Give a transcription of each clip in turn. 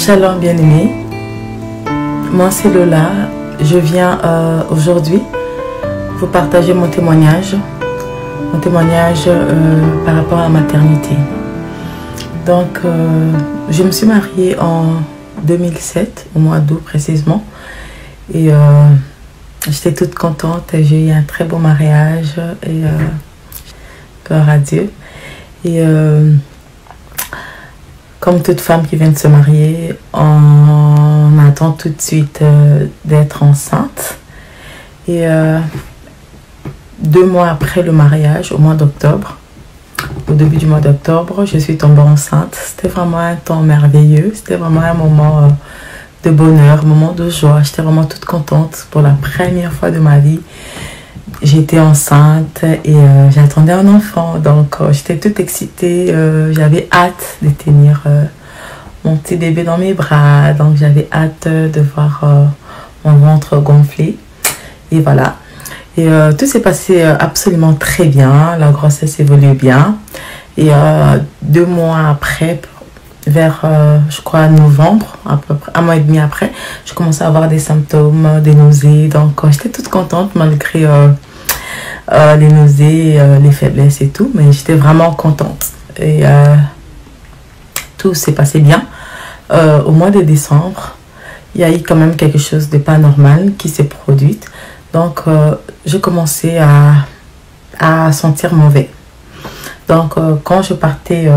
Shalom bien-aimés, moi c'est Lola, je viens aujourd'hui vous partager mon témoignage par rapport à la maternité. Donc je me suis mariée en 2007, au mois d'août précisément, et j'étais toute contente, j'ai eu un très beau mariage, et gloire à Dieu. Et comme toute femme qui vient de se marier, on attend tout de suite d'être enceinte. Et 2 mois après le mariage, au mois d'octobre, au début du mois d'octobre, je suis tombée enceinte. C'était vraiment un temps merveilleux. C'était vraiment un moment de bonheur, un moment de joie. J'étais vraiment toute contente pour la première fois de ma vie. J'étais enceinte et j'attendais un enfant, donc j'étais toute excitée, j'avais hâte de tenir mon petit bébé dans mes bras, donc j'avais hâte de voir mon ventre gonfler, et voilà. Et tout s'est passé absolument très bien, la grossesse évolue bien, et 2 mois après, vers je crois novembre, à peu près 1 mois et demi après, je commençais à avoir des symptômes, des nausées, donc j'étais toute contente malgré les nausées, les faiblesses et tout, mais j'étais vraiment contente. Et tout s'est passé bien. Au mois de décembre, il y a eu quand même quelque chose de pas normal qui s'est produit. Donc j'ai commencé à sentir mauvais. Donc quand je partais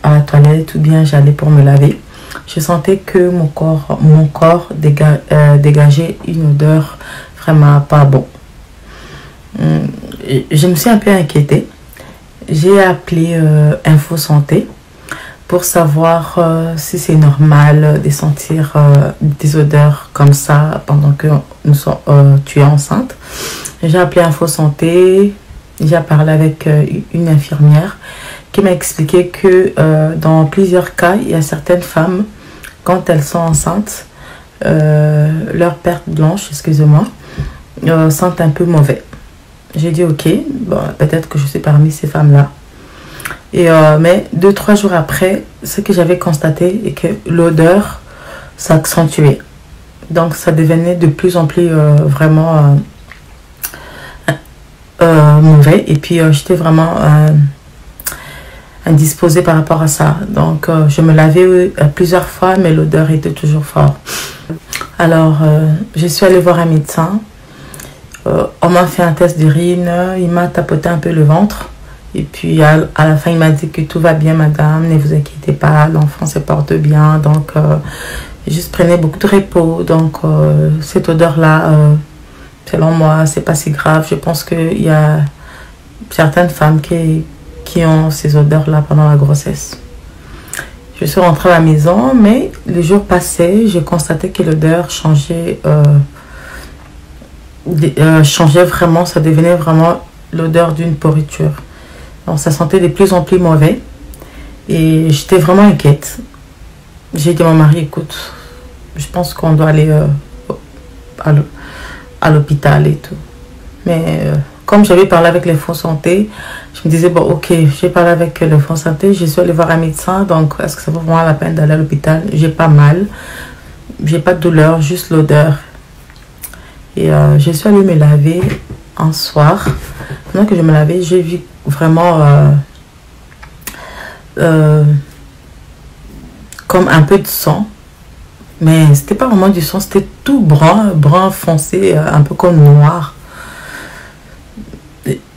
à la toilette ou bien j'allais pour me laver, je sentais que mon corps dégageait une odeur vraiment pas bon. Je me suis un peu inquiétée. J'ai appelé Info Santé pour savoir si c'est normal de sentir des odeurs comme ça pendant que tu es enceinte. J'ai appelé Info Santé, j'ai parlé avec une infirmière qui m'a expliqué que dans plusieurs cas, il y a certaines femmes, quand elles sont enceintes, leur perte blanche, excusez-moi, sentent un peu mauvais. J'ai dit ok, bon, peut-être que je suis parmi ces femmes-là. Et mais 2-3 jours après, ce que j'avais constaté est que l'odeur s'accentuait. Donc ça devenait de plus en plus vraiment mauvais. Et puis j'étais vraiment indisposée par rapport à ça. Donc je me lavais plusieurs fois, mais l'odeur était toujours forte. Alors je suis allée voir un médecin. On m'a fait un test d'urine, il m'a tapoté un peu le ventre. Et puis à la fin, il m'a dit que tout va bien, madame, ne vous inquiétez pas, l'enfant se porte bien. Donc, juste prenez beaucoup de repos. Donc, cette odeur-là, selon moi, c'est pas si grave. Je pense qu'il y a certaines femmes qui ont ces odeurs-là pendant la grossesse. Je suis rentrée à la maison, mais les jours passaient, j'ai constaté que l'odeur changeait. Changeait vraiment, ça devenait vraiment l'odeur d'une pourriture. Donc ça sentait de plus en plus mauvais et j'étais vraiment inquiète. J'ai dit à mon mari, écoute, je pense qu'on doit aller à l'hôpital et tout. Mais comme j'avais parlé avec l'Info Santé, je me disais, bon ok, j'ai parlé avec l'Info Santé, je suis allée voir un médecin, donc est-ce que ça vaut vraiment la peine d'aller à l'hôpital? J'ai pas mal, j'ai pas de douleur, juste l'odeur. Et je suis allée me laver un soir. Pendant que je me lavais, j'ai vu vraiment comme un peu de sang. Mais c'était pas vraiment du sang, c'était tout brun foncé, un peu comme noir.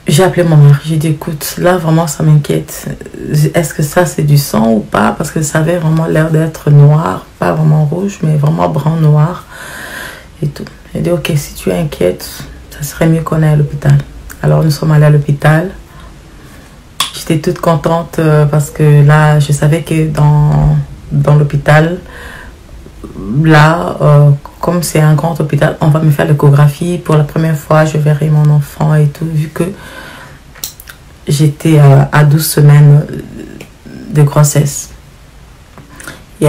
J'ai appelé mon mari, j'ai dit écoute, là vraiment ça m'inquiète. Est-ce que ça c'est du sang ou pas? Parce que ça avait vraiment l'air d'être noir, pas vraiment rouge, mais vraiment brun noir et tout. J'ai dit ok, si tu es inquiète, ça serait mieux qu'on aille à l'hôpital. Alors nous sommes allés à l'hôpital. J'étais toute contente parce que là je savais que dans l'hôpital, là comme c'est un grand hôpital, on va me faire l'échographie. Pour la première fois je verrai mon enfant et tout, vu que j'étais à 12 semaines de grossesse. Et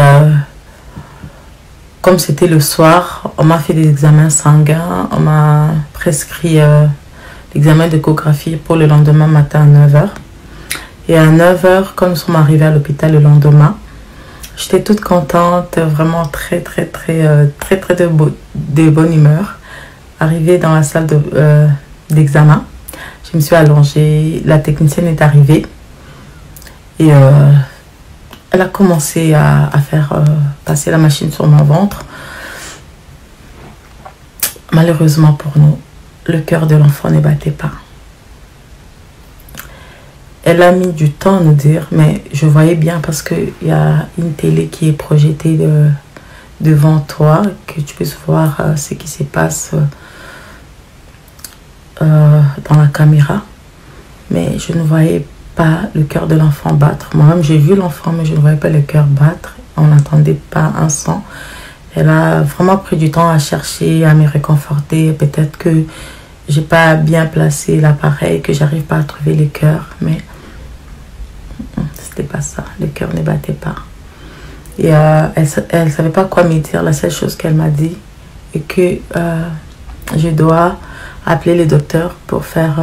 comme c'était le soir, on m'a fait des examens sanguins, on m'a prescrit l'examen d'échographie pour le lendemain matin à 9 h. Et à 9 h, quand nous sommes arrivés à l'hôpital le lendemain, J'étais toute contente, vraiment très de bonne humeur. Arrivée dans la salle d'examen, je me suis allongée, la technicienne est arrivée et elle a commencé à faire passer la machine sur mon ventre. Malheureusement pour nous, le cœur de l'enfant ne battait pas. Elle a mis du temps à nous dire, mais je voyais bien parce qu'il y a une télé qui est projetée devant toi, que tu puisses voir ce qui se passe dans la caméra. Mais je ne voyais pas le cœur de l'enfant battre. Moi-même, j'ai vu l'enfant, mais je ne voyais pas le cœur battre. On n'entendait pas un son. Elle a vraiment pris du temps à chercher, à me réconforter. Peut-être que j'ai pas bien placé l'appareil, que j'arrive pas à trouver le cœur, mais c'était pas ça. Le cœur ne battait pas. Et elle savait pas quoi me dire. La seule chose qu'elle m'a dit est que je dois appeler le docteur pour faire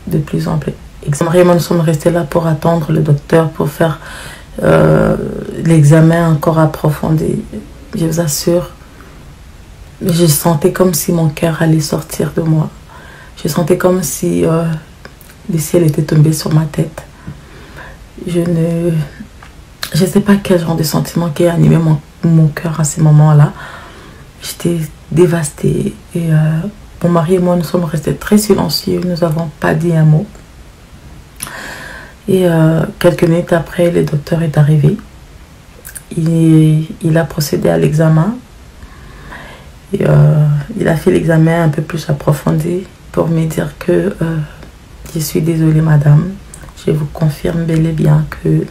de plus en plus. Marie et moi, nous sommes restés là pour attendre le docteur pour faire l'examen encore approfondi. Je vous assure, je sentais comme si mon cœur allait sortir de moi. Je sentais comme si le ciel était tombé sur ma tête. Je ne sais pas quel genre de sentiment qui a animé mon cœur à ces moments-là. J'étais dévastée. Et mon mari et moi, nous sommes restés très silencieux. Nous n'avons pas dit un mot. Et quelques minutes après, le docteur est arrivé. Il a procédé à l'examen. Il a fait l'examen un peu plus approfondi pour me dire que je suis désolée, madame. Je vous confirme bel et bien que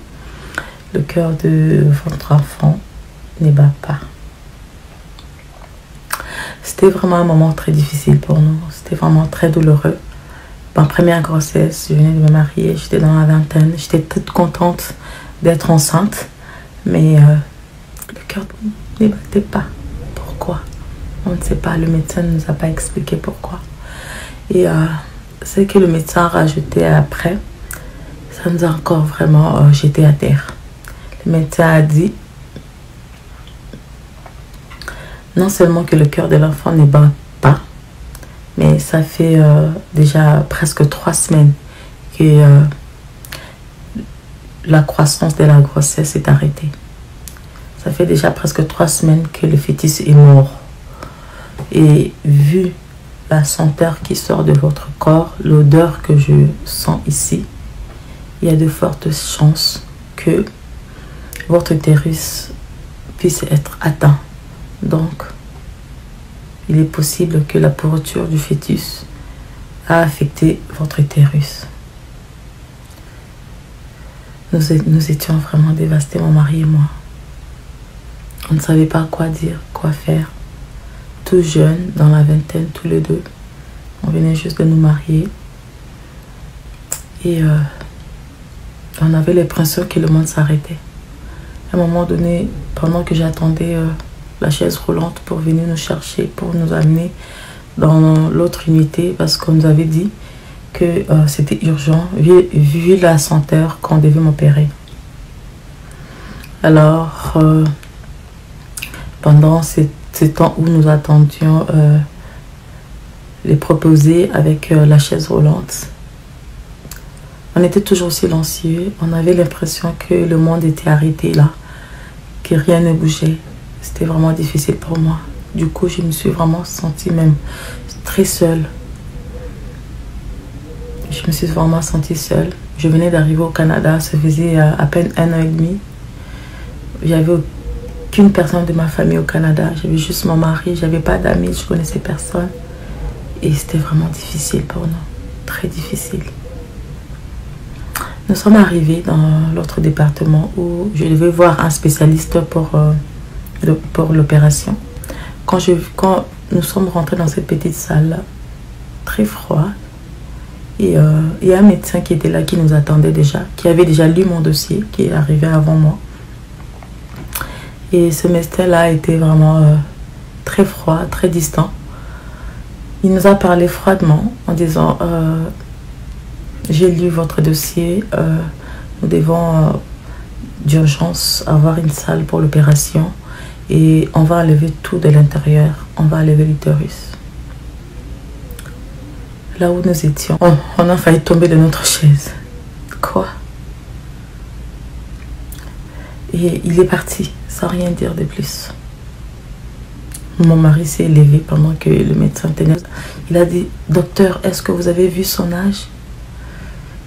le cœur de votre enfant ne bat pas. C'était vraiment un moment très difficile pour nous. C'était vraiment très douloureux. Ma première grossesse, je venais de me marier, j'étais dans la vingtaine. J'étais toute contente d'être enceinte. Mais le cœur ne battait pas. Pourquoi? On ne sait pas. Le médecin ne nous a pas expliqué pourquoi. Et ce que le médecin a rajouté après, ça nous a encore vraiment jeté à terre. Le médecin a dit non seulement que le cœur de l'enfant ne bat pas, mais ça fait déjà presque 3 semaines que la croissance de la grossesse est arrêtée. Ça fait déjà presque 3 semaines que le fœtus est mort. Et vu la senteur qui sort de votre corps, l'odeur que je sens ici, il y a de fortes chances que votre utérus puisse être atteint. Donc, il est possible que la pourriture du fœtus a affecté votre utérus. Nous étions vraiment dévastés, mon mari et moi. On ne savait pas quoi dire, quoi faire. Tout jeunes, dans la vingtaine, tous les deux. On venait juste de nous marier. Et on avait l'impression que le monde s'arrêtait. À un moment donné, pendant que j'attendais la chaise roulante pour venir nous chercher, pour nous amener dans l'autre unité, parce qu'on nous avait dit que c'était urgent, vu la senteur qu'on devait m'opérer. Alors, pendant ce temps où nous attendions les proposés avec la chaise roulante, on était toujours silencieux. On avait l'impression que le monde était arrêté là, que rien ne bougeait. C'était vraiment difficile pour moi. Du coup, je me suis vraiment sentie même très seule. Je me suis vraiment sentie seule. Je venais d'arriver au Canada, ça faisait à peine 1 an et demi. J'avais aucune personne de ma famille au Canada. J'avais juste mon mari, j'avais pas d'amis, je connaissais personne. Et c'était vraiment difficile pour nous, très difficile. Nous sommes arrivés dans l'autre département où je devais voir un spécialiste pour l'opération. Quand nous sommes rentrés dans cette petite salle, très froid, et il y a un médecin qui était là, qui nous attendait déjà, qui avait déjà lu mon dossier, qui est arrivé avant moi. Et ce médecin-là était vraiment très froid, très distant. Il nous a parlé froidement en disant j'ai lu votre dossier, nous devons d'urgence avoir une salle pour l'opération et on va enlever tout de l'intérieur. On va enlever l'utérus. Là où nous étions, on a failli tomber de notre chaise. Quoi? Et il est parti, sans rien dire de plus. Mon mari s'est levé pendant que le médecin tenait. Il a dit, docteur, est-ce que vous avez vu son âge?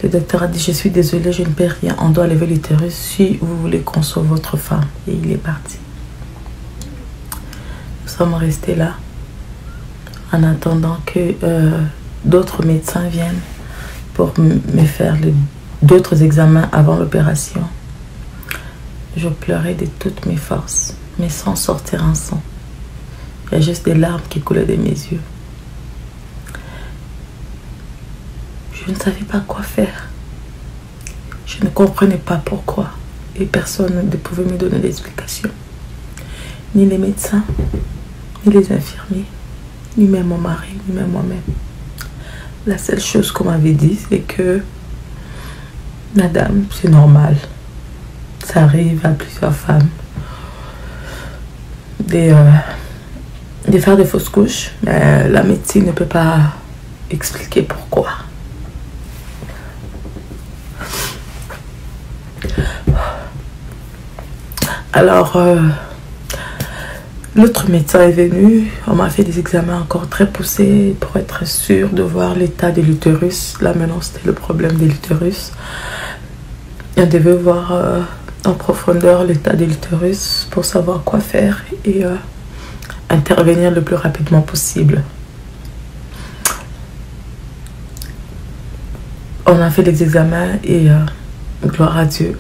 Le docteur a dit, je suis désolé, je ne peux rien. On doit lever l'utérus si vous voulez qu'on sauve votre femme. Et il est parti. Nous sommes restés là en attendant que d'autres médecins viennent pour me faire d'autres examens avant l'opération. Je pleurais de toutes mes forces, mais sans sortir un son. Il y a juste des larmes qui coulaient de mes yeux. Je ne savais pas quoi faire. Je ne comprenais pas pourquoi. Et personne ne pouvait me donner d'explication. Ni les médecins, ni les infirmiers, ni même mon mari, ni même moi-même. La seule chose qu'on m'avait dit, c'est que madame, c'est normal. Ça arrive à plusieurs femmes de faire des fausses couches, mais la médecine ne peut pas expliquer pourquoi. Alors, l'autre médecin est venu, on m'a fait des examens encore très poussés pour être sûr de voir l'état de l'utérus. Là maintenant, c'était le problème de l'utérus. On devait voir en profondeur l'état de l'utérus pour savoir quoi faire et intervenir le plus rapidement possible. On a fait les examens et gloire à Dieu,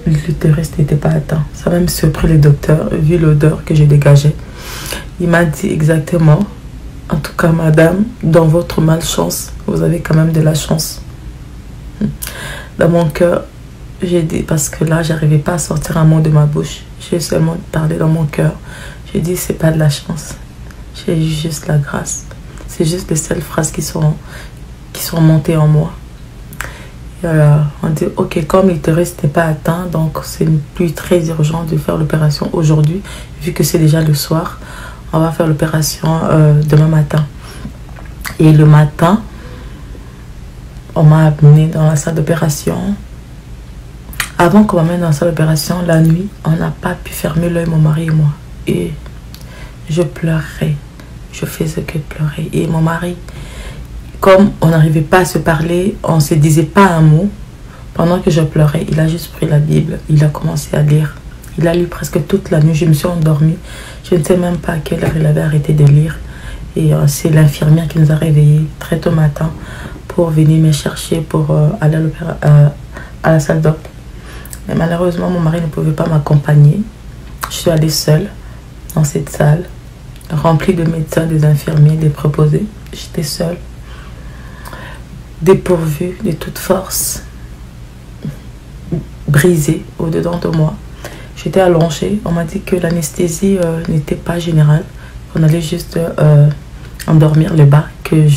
l'utérus n'était pas atteint. Ça a même surpris le docteur, vu l'odeur que j'ai dégagée. Il m'a dit exactement, en tout cas madame, dans votre malchance, vous avez quand même de la chance. Dans mon cœur, j'ai dit, parce que là, j'arrivais pas à sortir un mot de ma bouche. J'ai seulement parlé dans mon cœur. J'ai dit, c'est pas de la chance. J'ai juste la grâce. C'est juste les seules phrases qui sont montées en moi. Et on dit, ok, comme l'utérus n'est pas atteint, donc c'est plus très urgent de faire l'opération aujourd'hui, vu que c'est déjà le soir. On va faire l'opération demain matin. Et le matin, on m'a amené dans la salle d'opération. Avant qu'on m'amène dans la salle d'opération, la nuit, on n'a pas pu fermer l'œil, mon mari et moi. Et je pleurais. Je faisais que pleurer. Et mon mari, comme on n'arrivait pas à se parler, on ne se disait pas un mot. Pendant que je pleurais, il a juste pris la Bible. Il a commencé à lire. Il a lu presque toute la nuit. Je me suis endormie. Je ne sais même pas à quelle heure il avait arrêté de lire. Et c'est l'infirmière qui nous a réveillés très tôt matin pour venir me chercher pour aller à la salle d'op. Mais malheureusement, mon mari ne pouvait pas m'accompagner. Je suis allée seule dans cette salle, remplie de médecins, des infirmiers, des préposés. J'étais seule, dépourvue de toute force, brisée au-dedans de moi. J'étais allongée. On m'a dit que l'anesthésie n'était pas générale. On allait juste endormir le bas, que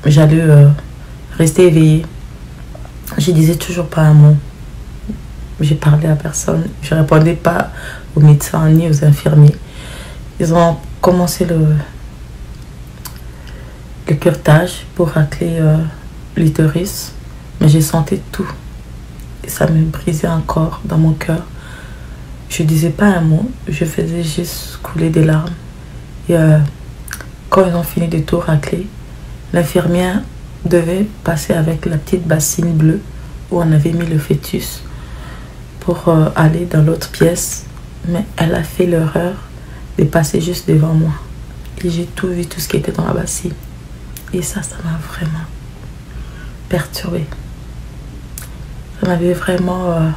j'allais rester éveillée. Je disais toujours pas un mot. J'ai parlé à personne. Je ne répondais pas aux médecins ni aux infirmiers. Ils ont commencé le curetage pour racler l'utérus. Mais j'ai senti tout. Et ça me brisait encore dans mon cœur. Je ne disais pas un mot. Je faisais juste couler des larmes. Et quand ils ont fini de tout racler, l'infirmière devait passer avec la petite bassine bleue où on avait mis le fœtus pour aller dans l'autre pièce, mais elle a fait l'erreur de passer juste devant moi et j'ai tout vu, tout ce qui était dans la bassine, et ça m'a vraiment perturbée. Ça m'avait vraiment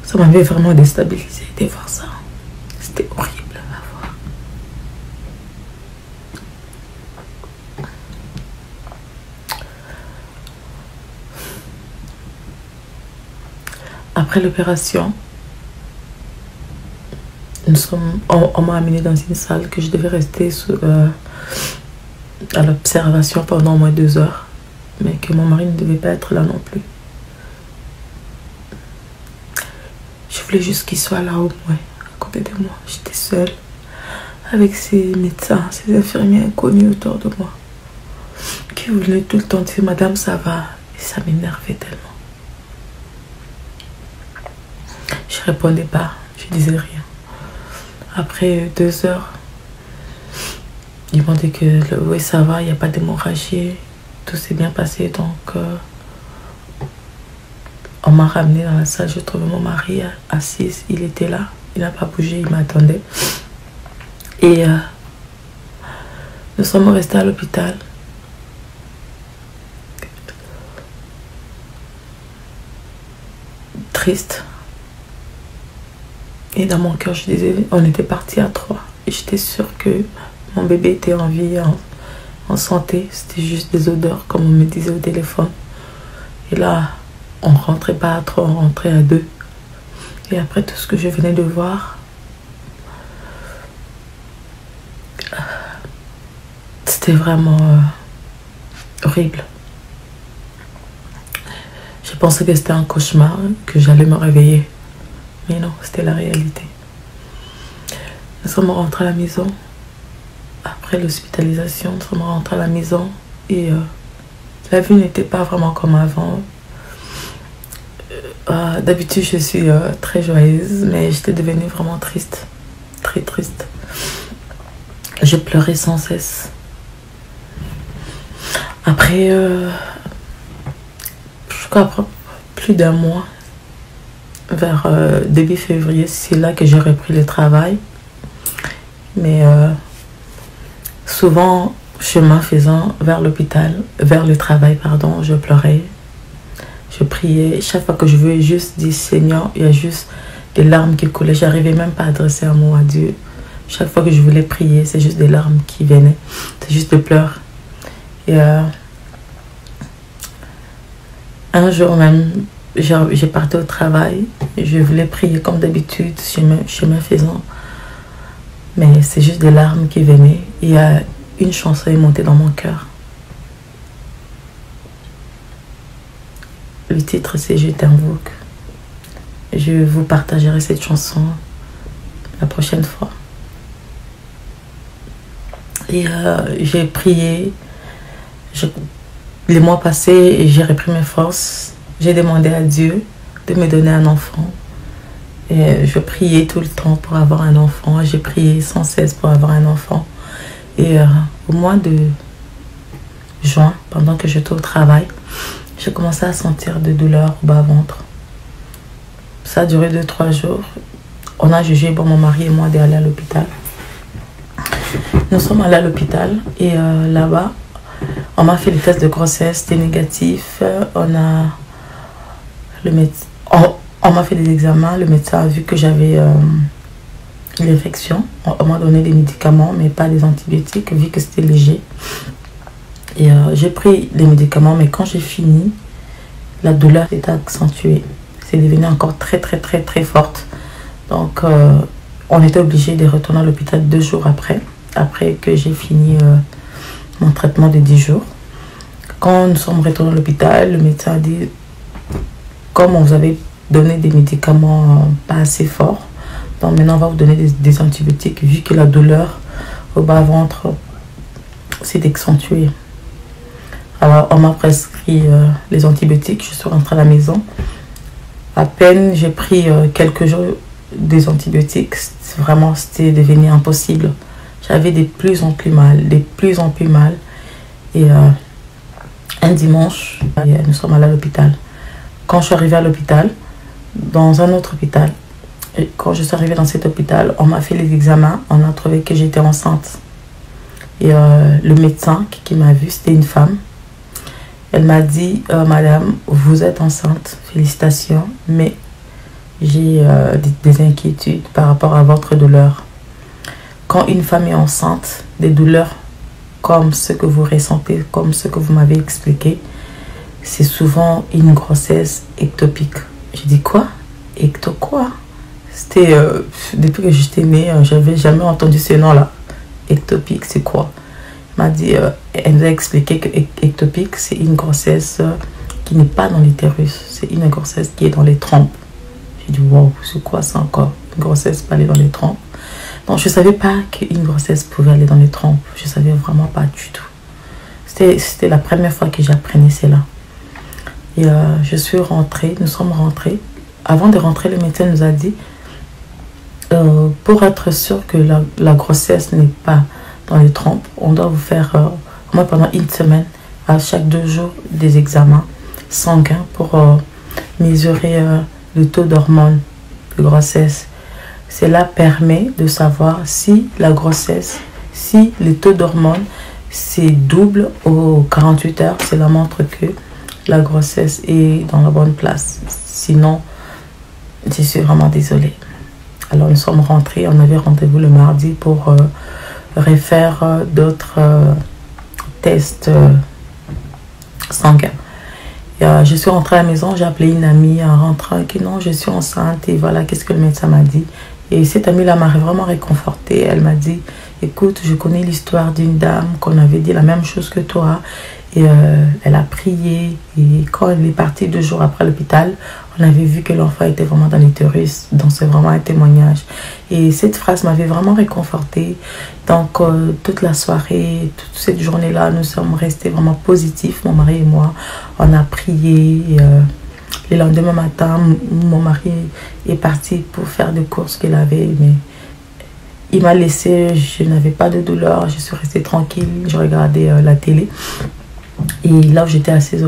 ça m'avait vraiment déstabilisé de voir ça. C'était horrible à voir. Après l'opération, On m'a amené dans une salle que je devais rester à l'observation pendant au moins 2 heures, mais que mon mari ne devait pas être là non plus. Je voulais juste qu'il soit là au moins, à côté de moi. J'étais seule, avec ces médecins, ces infirmiers inconnus autour de moi, qui voulaient tout le temps dire « Madame, ça va ?» Et ça m'énervait tellement. Je répondais pas, je disais rien. Après 2 heures, ils m'ont dit que oui, ça va, il n'y a pas d'hémorragie, tout s'est bien passé. Donc, on m'a ramené dans la salle, je trouvais mon mari assis, il était là, il n'a pas bougé, il m'attendait. Et nous sommes restés à l'hôpital. Triste. Et dans mon cœur, je disais, on était partis à 3. Et j'étais sûre que mon bébé était en vie, en santé. C'était juste des odeurs, comme on me disait au téléphone. Et là, on ne rentrait pas à 3, on rentrait à 2. Et après tout ce que je venais de voir, c'était vraiment horrible. Je pensais que c'était un cauchemar, que j'allais me réveiller. Mais non, c'était la réalité. Nous sommes rentrés à la maison. Après l'hospitalisation, nous sommes rentrés à la maison. Et la vie n'était pas vraiment comme avant. D'habitude, je suis très joyeuse, mais j'étais devenue vraiment triste. Très triste. Je pleurais sans cesse. Après, je crois plus d'1 mois, vers début février, c'est là que j'ai repris le travail. Mais souvent, chemin faisant vers l'hôpital, vers le travail, pardon, je pleurais. Je priais. Chaque fois que je voulais juste dire Seigneur, il y a juste des larmes qui coulaient. J'arrivais même pas à adresser un mot à Dieu. Chaque fois que je voulais prier, c'est juste des larmes qui venaient. C'est juste des pleurs. Et un jour même, j'ai parti au travail. Je voulais prier comme d'habitude, chemin faisant. Mais c'est juste des larmes qui venaient. Il y a une chanson est montée dans mon cœur. Le titre c'est Je t'invoque. Je vous partagerai cette chanson la prochaine fois. Et j'ai prié. Les mois passés, j'ai repris mes forces. J'ai demandé à Dieu de me donner un enfant. Et je priais tout le temps pour avoir un enfant. J'ai prié sans cesse pour avoir un enfant. Et au mois de juin, pendant que j'étais au travail, j'ai commencé à sentir des douleurs au bas-ventre. Ça a duré 2-3 jours. On a jugé, bon, mon mari et moi, d'aller à l'hôpital. Nous sommes allés à l'hôpital et là-bas, on m'a fait le test de grossesse, c'était négatif. On m'a fait des examens, le médecin a vu que j'avais l'infection. On m'a donné des médicaments, mais pas des antibiotiques, vu que c'était léger. Et j'ai pris les médicaments, mais quand j'ai fini, la douleur s'est accentuée. C'est devenu encore très forte. Donc, on était obligé de retourner à l'hôpital 2 jours après que j'ai fini mon traitement de 10 jours. Quand nous sommes retournés à l'hôpital, le médecin a dit, comme on vous avait donné des médicaments pas assez forts, donc maintenant on va vous donner des antibiotiques, vu que la douleur au bas-ventre s'est accentuée. Alors on m'a prescrit les antibiotiques, je suis rentrée à la maison. À peine j'ai pris quelques jours des antibiotiques, vraiment c'était devenu impossible. J'avais de plus en plus mal. Et un dimanche, nous sommes allés à l'hôpital. Quand je suis arrivée à l'hôpital, dans un autre hôpital, et quand je suis arrivée dans cet hôpital, on m'a fait les examens, on a trouvé que j'étais enceinte. Et le médecin qui m'a vue, c'était une femme. Elle m'a dit, Madame, vous êtes enceinte, félicitations, mais j'ai des inquiétudes par rapport à votre douleur. Quand une femme est enceinte, des douleurs comme ce que vous ressentez, comme ce que vous m'avez expliqué, c'est souvent une grossesse ectopique. Je dis quoi? Ecto quoi? C'était depuis que j'étais née, j'avais jamais entendu ce nom-là. Ectopique, c'est quoi? Elle m'a dit, elle nous a expliqué que ectopique, c'est une grossesse qui n'est pas dans l'utérus, c'est une grossesse qui est dans les trompes. J'ai dit, wow, c'est quoi ça encore? Une grossesse pas aller dans les trompes. Donc, je ne savais pas qu'une grossesse pouvait aller dans les trompes. Je ne savais vraiment pas du tout. C'était la première fois que j'apprenais cela. Et je suis rentrée, nous sommes rentrés. Avant de rentrer, le médecin nous a dit, pour être sûr que la grossesse n'est pas dans les trompes, on doit vous faire, au moins pendant une semaine, à chaque 2 jours, des examens sanguins pour mesurer le taux d'hormones de grossesse. Cela permet de savoir si la grossesse, si le taux d'hormones c'est double aux 48 heures, cela montre que la grossesse est dans la bonne place. Sinon, je suis vraiment désolée. Alors nous sommes rentrés, on avait rendez-vous le mardi pour refaire d'autres tests sanguins. Et, je suis rentrée à la maison, j'ai appelé une amie en rentrant que non, je suis enceinte et voilà, qu'est-ce que le médecin m'a dit. Et cette amie-là m'a vraiment réconfortée. Elle m'a dit, écoute, je connais l'histoire d'une dame qu'on avait dit la même chose que toi. Et elle a prié. Et quand elle est partie 2 jours après l'hôpital, on avait vu que l'enfant était vraiment dans l'utérus. Donc c'est vraiment un témoignage. Et cette phrase m'avait vraiment réconfortée. Donc toute la soirée, toute cette journée-là, nous sommes restés vraiment positifs, mon mari et moi. On a prié. Le lendemain matin, mon mari est parti pour faire des courses qu'il avait, mais il m'a laissé, je n'avais pas de douleur, je suis restée tranquille, je regardais la télé. Et là où j'étais assise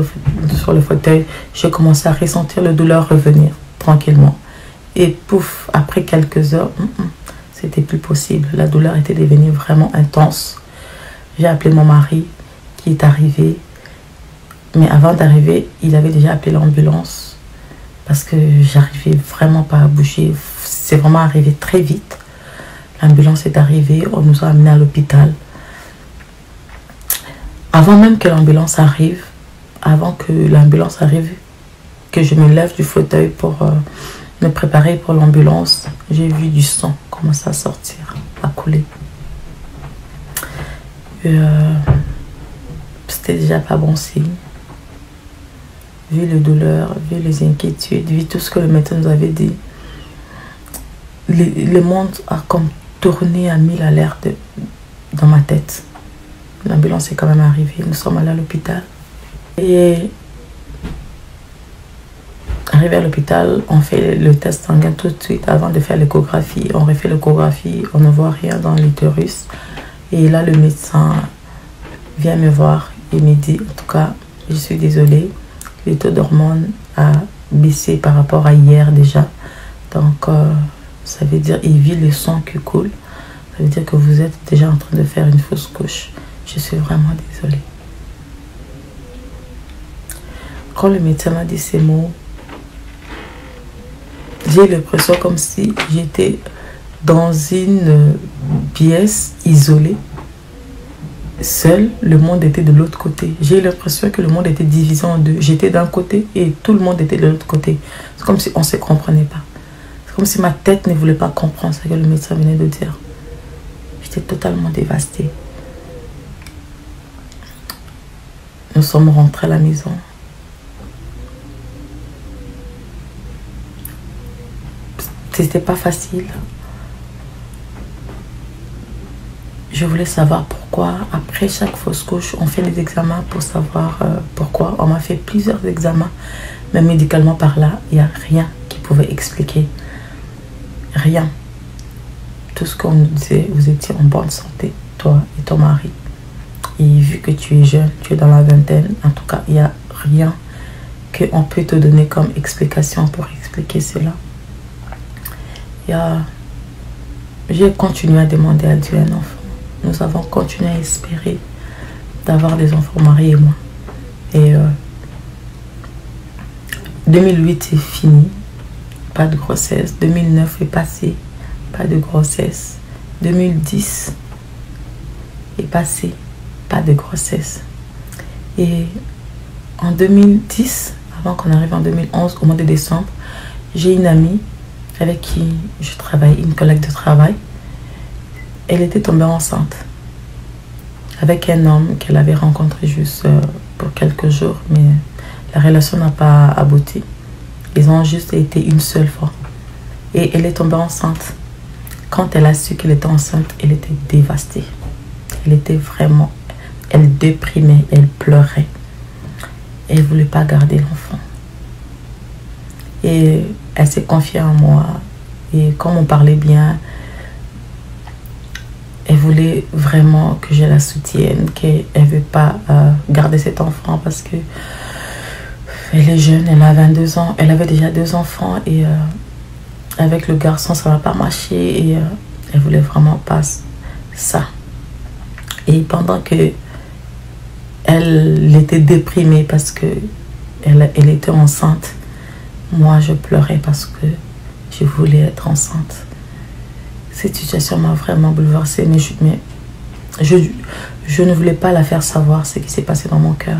sur le fauteuil, j'ai commencé à ressentir la douleur revenir tranquillement. Et pouf, après quelques heures, c'était plus possible. La douleur était devenue vraiment intense. J'ai appelé mon mari qui est arrivé. Mais avant d'arriver, il avait déjà appelé l'ambulance parce que j'arrivais vraiment pas à bouger. C'est vraiment arrivé très vite. L'ambulance est arrivée, on nous a amenés à l'hôpital. Avant même que l'ambulance arrive, que je me lève du fauteuil pour me préparer pour l'ambulance, j'ai vu du sang commencer à sortir, à couler. C'était déjà pas bon signe. Vu les douleurs, vu les inquiétudes, vu tout ce que le médecin nous avait dit, le monde a comme tourné à 1000 à l'heure dans ma tête. L'ambulance est quand même arrivée, nous sommes allés à l'hôpital. Et arrivé à l'hôpital, on fait le test sanguin tout de suite avant de faire l'échographie. On refait l'échographie, on ne voit rien dans l'utérus. Et là, le médecin vient me voir et me dit, en tout cas, je suis désolée. Le taux d'hormones a baissé par rapport à hier déjà. Donc, ça veut dire il vit le sang qui coule. Ça veut dire que vous êtes déjà en train de faire une fausse couche. Je suis vraiment désolée. Quand le médecin m'a dit ces mots, j'ai l'impression comme si j'étais dans une pièce isolée. Seul, le monde était de l'autre côté. J'ai l'impression que le monde était divisé en deux. J'étais d'un côté et tout le monde était de l'autre côté. C'est comme si on ne se comprenait pas. C'est comme si ma tête ne voulait pas comprendre ce que le médecin venait de dire. J'étais totalement dévastée. Nous sommes rentrés à la maison. C'était pas facile. Je voulais savoir pourquoi. Après chaque fausse couche, on fait des examens pour savoir pourquoi. On m'a fait plusieurs examens, mais médicalement par là, il n'y a rien qui pouvait expliquer. Rien. Tout ce qu'on nous disait, vous étiez en bonne santé, toi et ton mari. Et vu que tu es jeune, tu es dans la vingtaine, en tout cas, il n'y a rien qu'on peut te donner comme explication pour expliquer cela. J'ai continué à demander à Dieu un enfant. Nous avons continué à espérer d'avoir des enfants, Marie et moi. Et 2008 c'est fini, pas de grossesse. 2009 est passé, pas de grossesse. 2010 est passé, pas de grossesse. Et en 2010, avant qu'on arrive en 2011, au mois de décembre, j'ai une amie avec qui je travaille, une collègue de travail. Elle était tombée enceinte avec un homme qu'elle avait rencontré juste pour quelques jours, mais la relation n'a pas abouti. Ils ont juste été une seule fois. Et elle est tombée enceinte. Quand elle a su qu'elle était enceinte, elle était dévastée. Elle était vraiment... Elle déprimait, elle pleurait. Elle ne voulait pas garder l'enfant. Et elle s'est confiée en moi. Et comme on parlait bien, elle voulait vraiment que je la soutienne, qu'elle ne veut pas garder cet enfant parce que elle est jeune, elle a 22 ans. Elle avait déjà 2 enfants et avec le garçon, ça ne va pas marcher. Et elle voulait vraiment pas ça. Et pendant que elle était déprimée parce que elle était enceinte, moi je pleurais parce que je voulais être enceinte. Cette situation m'a vraiment bouleversée, mais je ne voulais pas la faire savoir ce qui s'est passé dans mon cœur.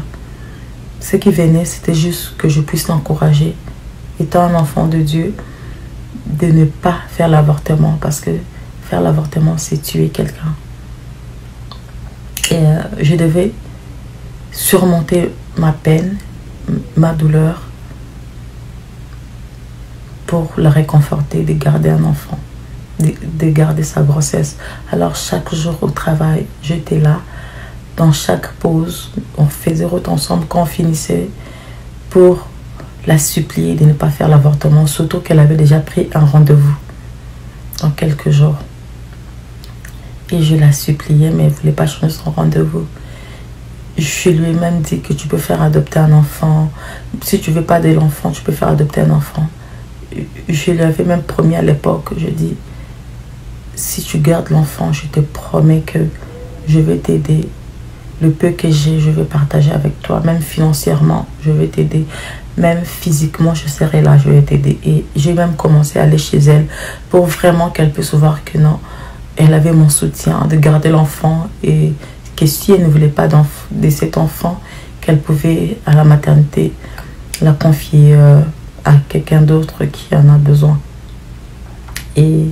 Ce qui venait, c'était juste que je puisse l'encourager, étant un enfant de Dieu, de ne pas faire l'avortement, parce que faire l'avortement, c'est tuer quelqu'un. Et je devais surmonter ma peine, ma douleur, pour la réconforter, de garder un enfant, de garder sa grossesse. Alors chaque jour au travail, j'étais là, dans chaque pause, on faisait route ensemble quand on finissait pour la supplier de ne pas faire l'avortement, surtout qu'elle avait déjà pris un rendez-vous dans quelques jours. Et je la suppliais, mais elle ne voulait pas changer son rendez-vous. Je lui ai même dit que tu peux faire adopter un enfant. Si tu ne veux pas de l'enfant, tu peux faire adopter un enfant. Je lui avais même promis à l'époque, je dis, si tu gardes l'enfant, je te promets que je vais t'aider. Le peu que j'ai, je vais partager avec toi. Même financièrement, je vais t'aider. Même physiquement, je serai là, je vais t'aider. Et j'ai même commencé à aller chez elle pour vraiment qu'elle puisse voir que non, elle avait mon soutien de garder l'enfant et que si elle ne voulait pas de cet enfant, qu'elle pouvait à la maternité la confier à quelqu'un d'autre qui en a besoin. Et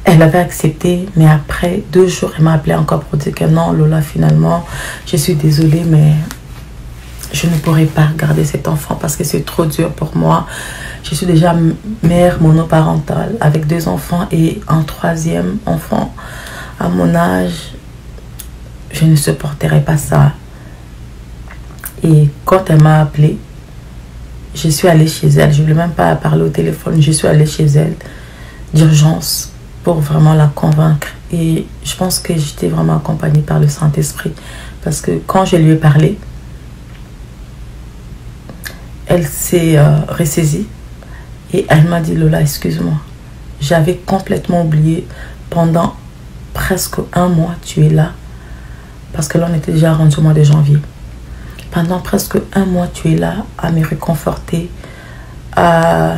elle avait accepté, mais après 2 jours, elle m'a appelé encore pour dire que non, Lola, finalement, je suis désolée, mais je ne pourrai pas garder cet enfant parce que c'est trop dur pour moi. Je suis déjà mère monoparentale avec 2 enfants et un 3e enfant. À mon âge, je ne supporterai pas ça. Et quand elle m'a appelé, je suis allée chez elle. Je ne voulais même pas parler au téléphone. Je suis allée chez elle d'urgence pour vraiment la convaincre. Et je pense que j'étais vraiment accompagnée par le Saint-Esprit. Parce que quand je lui ai parlé, elle s'est ressaisie. Et elle m'a dit, Lola, excuse-moi. J'avais complètement oublié. Pendant presque 1 mois, tu es là. Parce que là, on était déjà rendu au mois de janvier. Pendant presque 1 mois, tu es là à me réconforter, à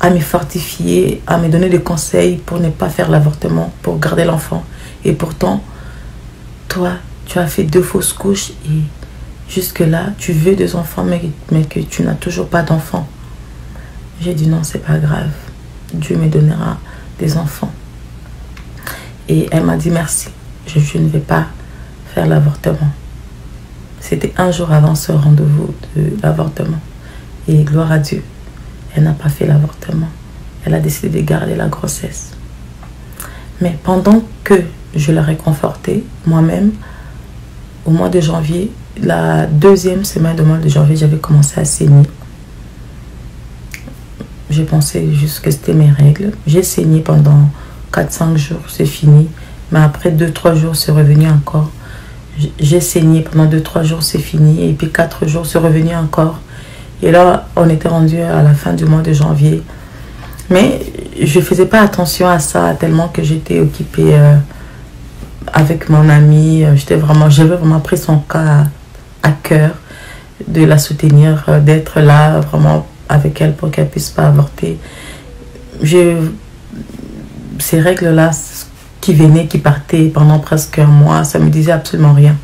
me fortifier, à me donner des conseils pour ne pas faire l'avortement, pour garder l'enfant. Et pourtant, toi, tu as fait 2 fausses couches et jusque-là, tu veux 2 enfants, mais que tu n'as toujours pas d'enfants. J'ai dit non, c'est pas grave. Dieu me donnera des enfants. Et elle m'a dit merci. Je ne vais pas faire l'avortement. C'était 1 jour avant ce rendez-vous de l'avortement. Et gloire à Dieu, elle n'a pas fait l'avortement. Elle a décidé de garder la grossesse. Mais pendant que je la réconfortais, moi-même, au mois de janvier, la 2e semaine du mois de janvier, j'avais commencé à saigner. Je pensais juste que c'était mes règles. J'ai saigné pendant 4-5 jours, c'est fini. Mais après 2-3 jours, c'est revenu encore. J'ai saigné pendant 2-3 jours, c'est fini. Et puis 4 jours, c'est revenu encore. Et là, on était rendu à la fin du mois de janvier. Mais je ne faisais pas attention à ça, tellement que j'étais occupée avec mon amie. J'avais vraiment pris son cas à cœur, de la soutenir, d'être là vraiment avec elle pour qu'elle ne puisse pas avorter. Ces règles-là qui venaient, qui partaient pendant presque 1 mois, ça ne me disait absolument rien.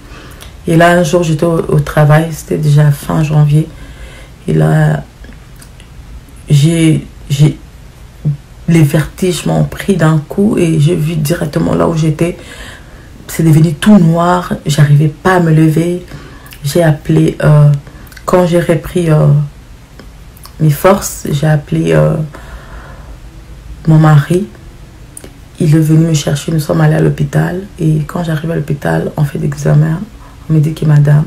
Et là, un jour, j'étais au travail, c'était déjà fin janvier. Et là, les vertiges m'ont pris d'un coup et j'ai vu directement là où j'étais. C'est devenu tout noir. J'arrivais pas à me lever. J'ai appelé, quand j'ai repris mes forces, j'ai appelé mon mari. Il est venu me chercher. Nous sommes allés à l'hôpital. Et quand j'arrive à l'hôpital, on fait des examens. On me dit que madame,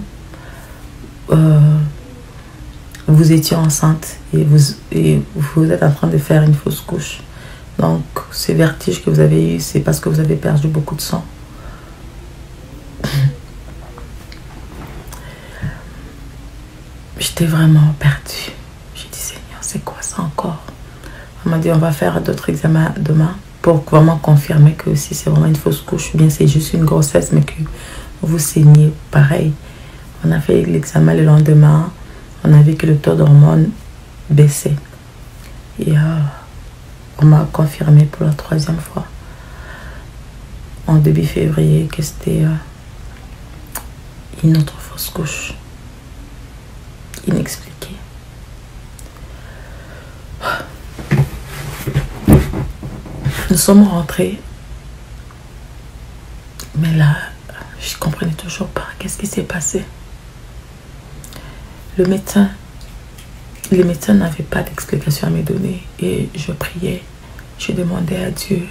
vous étiez enceinte et vous êtes en train de faire une fausse couche. Donc, ces vertiges que vous avez eu, c'est parce que vous avez perdu beaucoup de sang. J'étais vraiment perdue. J'ai dit, Seigneur, c'est quoi ça encore? On m'a dit, on va faire d'autres examens demain pour vraiment confirmer que si c'est vraiment une fausse couche ou bien c'est juste une grossesse, mais que vous saignez pareil. On a fait l'examen le lendemain. On a vu que le taux d'hormones baissait. Et on m'a confirmé pour la 3e fois, en début février, que c'était une autre fausse couche. Inexpliquée. Nous sommes rentrés. Mais là, je ne comprenais toujours pas. Qu'est-ce qui s'est passé? Les médecins n'avaient pas d'explication à me donner. Et je priais. Je demandais à Dieu,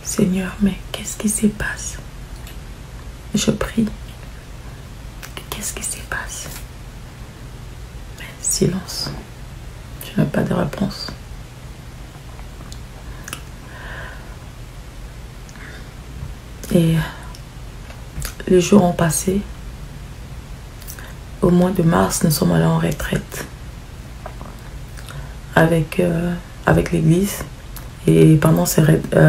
Seigneur, mais qu'est-ce qui se passe? Je prie. Qu'est-ce qui se passe? Mais silence. Je n'ai pas de réponse. Et les jours ont passé. Au mois de mars, nous sommes allés en retraite avec l'église. Et pendant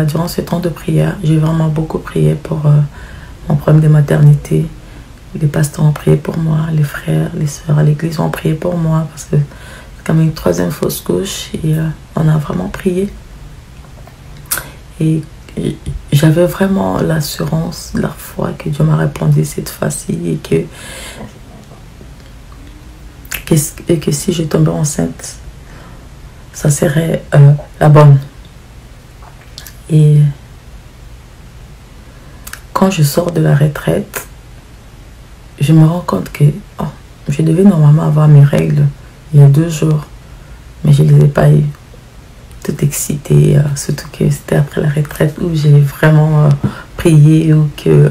durant ce temps de prière, j'ai vraiment beaucoup prié pour mon problème de maternité. Les pasteurs ont prié pour moi, les frères, les sœurs à l'église ont prié pour moi parce que c'est comme une 3e fausse couche et on a vraiment prié. Et j'avais vraiment l'assurance, la foi que Dieu m'a répondu cette fois-ci et que si je tombais enceinte, ça serait la bonne. Et quand je sors de la retraite, je me rends compte que je devais normalement avoir mes règles il y a 2 jours, mais je ne les ai pas eues. Tout excitée, surtout que c'était après la retraite où j'ai vraiment prié, où que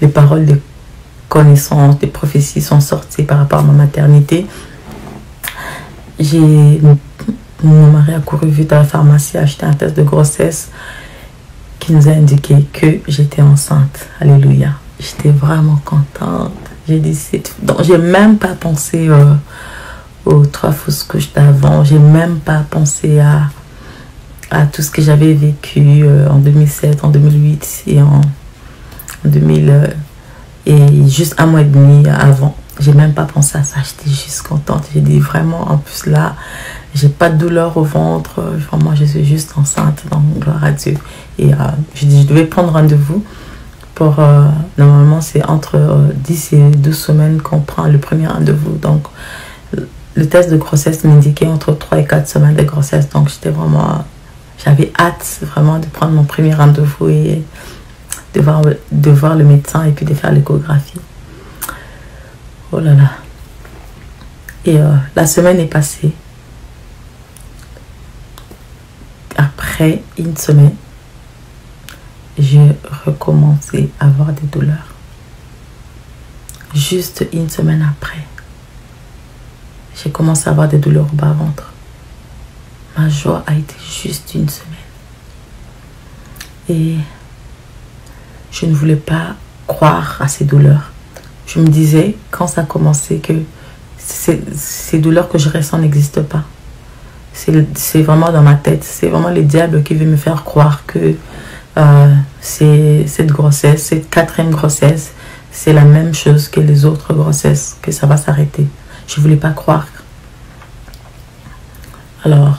les paroles de connaissance, des prophéties sont sorties par rapport à ma maternité. Mon mari a couru vite à la pharmacie, acheter un test de grossesse qui nous a indiqué que j'étais enceinte. Alléluia. J'étais vraiment contente. J'ai dit, donc j'ai même pas pensé aux 3 fausses couches d'avant. J'ai même pas pensé à tout ce que j'avais vécu en 2007, en 2008 et en 2000 et juste 1 mois et demi avant. J'ai même pas pensé à ça. J'étais juste contente. J'ai dit vraiment, en plus là, j'ai pas de douleur au ventre. Vraiment, je suis juste enceinte. Donc, gloire à Dieu. Et je dis, je devais prendre rendez-vous pour... normalement, c'est entre 10 et 12 semaines qu'on prend le premier rendez-vous. Donc, le test de grossesse m'indiquait entre 3 et 4 semaines de grossesse. Donc, j'étais vraiment... J'avais hâte vraiment de prendre mon premier rendez-vous et de voir le médecin et puis de faire l'échographie. Oh là là. Et la semaine est passée. Après 1 semaine, j'ai recommencé à avoir des douleurs. Juste 1 semaine après, j'ai commencé à avoir des douleurs au bas-ventre. Ma joie a été juste 1 semaine. Et je ne voulais pas croire à ces douleurs. Je me disais, quand ça a commencé, que ces douleurs que je ressens n'existent pas. C'est vraiment dans ma tête. C'est vraiment le diable qui veut me faire croire que cette grossesse, cette 4e grossesse, c'est la même chose que les autres grossesses, que ça va s'arrêter. Je ne voulais pas croire. Alors,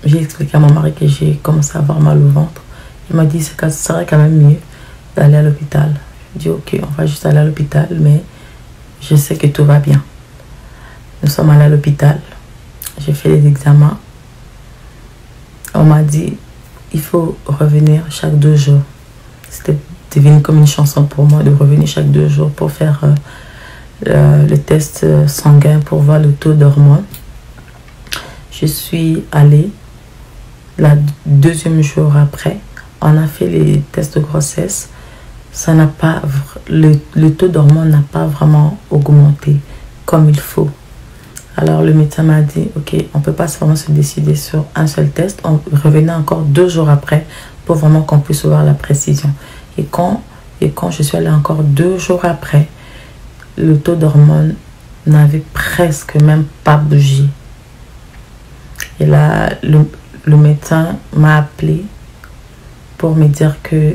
j'ai expliqué à mon mari que j'ai commencé à avoir mal au ventre. Il m'a dit que ce serait quand même mieux d'aller à l'hôpital. Je dis ok, on va juste aller à l'hôpital, mais je sais que tout va bien. Nous sommes allés à l'hôpital. J'ai fait les examens. on m'a dit, il faut revenir chaque 2 jours. C'était devenu comme une chanson pour moi de revenir chaque 2 jours pour faire le test sanguin pour voir le taux d'hormones. Je suis allée, le 2e jour après, on a fait les tests de grossesse. Ça n'a pas, le taux d'hormones n'a pas vraiment augmenté comme il faut. Alors le médecin m'a dit, ok, on ne peut pas vraiment se décider sur un seul test. On revenait encore 2 jours après pour vraiment qu'on puisse voir la précision. Et quand je suis allée encore 2 jours après, le taux d'hormones n'avait presque même pas bougé. Et là, le médecin m'a appelé pour me dire que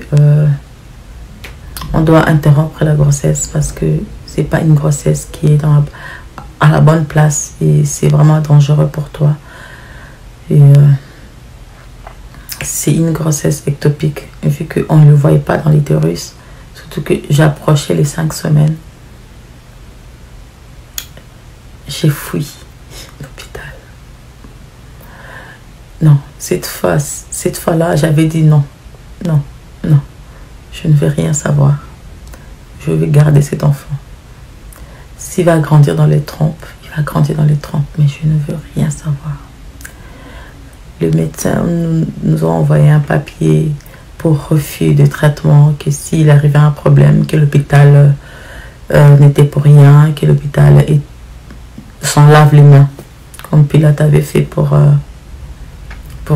on doit interrompre la grossesse parce que c'est pas une grossesse qui est à la bonne place et c'est vraiment dangereux pour toi. Et c'est une grossesse ectopique vu qu'on ne le voyait pas dans l'utérus, surtout que j'approchais les 5 semaines. J'ai fui l'hôpital. Non, cette fois-là, j'avais dit non, non, non. Je ne veux rien savoir. Je vais garder cet enfant. S'il va grandir dans les trompes, il va grandir dans les trompes, mais je ne veux rien savoir. Le médecin nous a envoyé un papier pour refus de traitement, que s'il arrivait un problème, que l'hôpital n'était pour rien, que l'hôpital s'en lave les mains, comme Pilate avait fait pour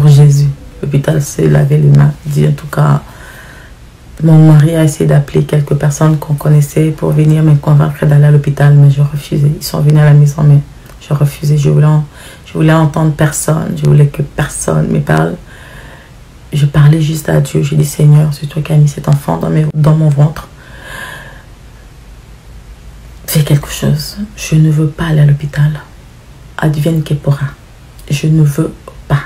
Jésus. L'hôpital s'est lavé les mains. Dit en tout cas, mon mari a essayé d'appeler quelques personnes qu'on connaissait pour venir me convaincre d'aller à l'hôpital, mais je refusais. Ils sont venus à la maison, mais je refusais. Je voulais entendre personne. Je voulais que personne me parle. Je parlais juste à Dieu. Je dis, Seigneur, c'est toi qui as mis cet enfant dans mon ventre. Fais quelque chose. Je ne veux pas aller à l'hôpital. Advienne que pourra. Je ne veux pas.